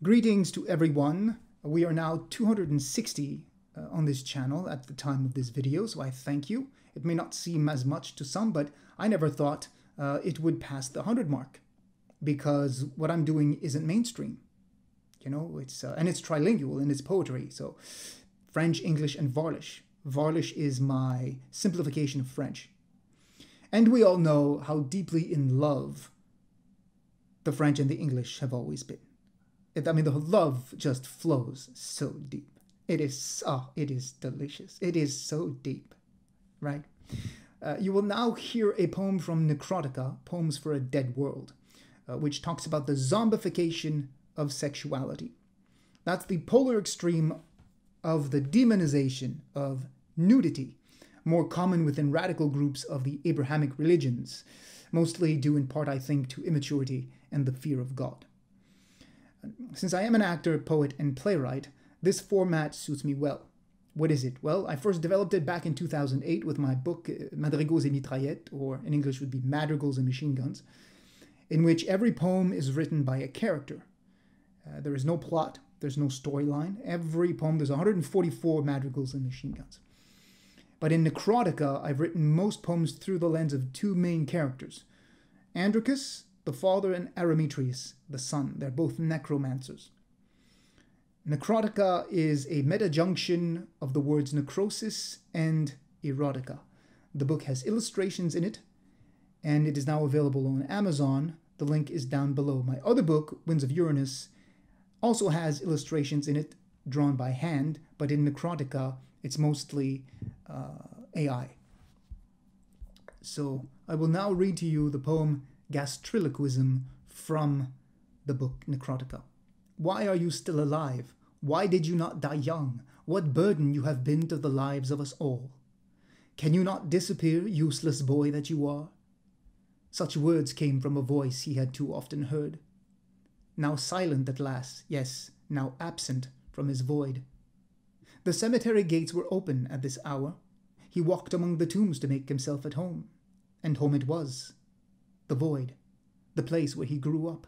Greetings to everyone. We are now 260 on this channel at the time of this video, so I thank you. It may not seem as much to some, but I never thought it would pass the 100 mark because what I'm doing isn't mainstream. You know, it's trilingual in its poetry, so French, English, and Varlish. Varlish is my simplification of French. And we all know how deeply in love the French and the English have always been. I mean, the love just flows so deep. It is delicious. It is so deep, right? You will now hear a poem from Necrotica, Poems for a Dead World, which talks about the zombification of sexuality. That's the polar extreme of the demonization of nudity, more common within radical groups of the Abrahamic religions, mostly due in part, I think, to immaturity and the fear of God. Since I am an actor, poet, and playwright, this format suits me well. What is it? Well, I first developed it back in 2008 with my book Madrigaux et Mitraillettes, or in English would be Madrigals and Machine Guns, in which every poem is written by a character. There is no plot, there's no storyline. Every poem, there's 144 madrigals and machine guns. But in Necrotica, I've written most poems through the lens of two main characters. Androcus, the father, and Arametrius, the son. They're both necromancers. Necrotica is a meta-junction of the words necrosis and erotica. The book has illustrations in it, and it is now available on Amazon. The link is down below. My other book, Winds of Uranus, also has illustrations in it drawn by hand, but in Necrotica, it's mostly AI. So I will now read to you the poem Gastriloquism from the book Necrotica. Why are you still alive? Why did you not die young? What burden you have been to the lives of us all. Can you not disappear, useless boy that you are? Such words came from a voice he had too often heard. Now silent at last, yes, now absent from his void. The cemetery gates were open at this hour. He walked among the tombs to make himself at home. And home it was. The void. The place where he grew up.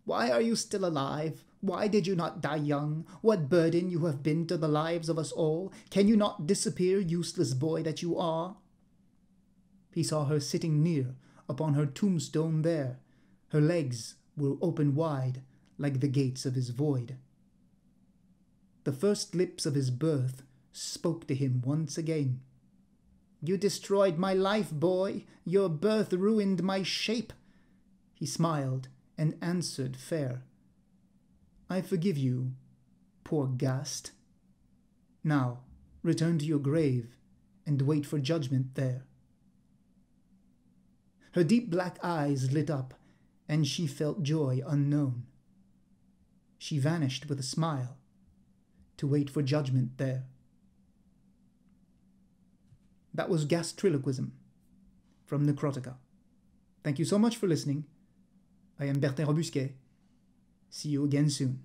Why are you still alive? Why did you not die young? What burden you have been to the lives of us all? Can you not disappear, useless boy that you are? He saw her sitting near, upon her tombstone there. Her legs were open wide, like the gates of his void. The first lips of his birth spoke to him once again. You destroyed my life, boy. Your birth ruined my shape. He smiled and answered fair. I forgive you, poor ghast. Now, return to your grave and wait for judgment there. Her deep black eyes lit up, and she felt joy unknown. She vanished with a smile to wait for judgment there. That was Gastriloquism from Necrotica. Thank you so much for listening. I am Berthin Robusquet. See you again soon.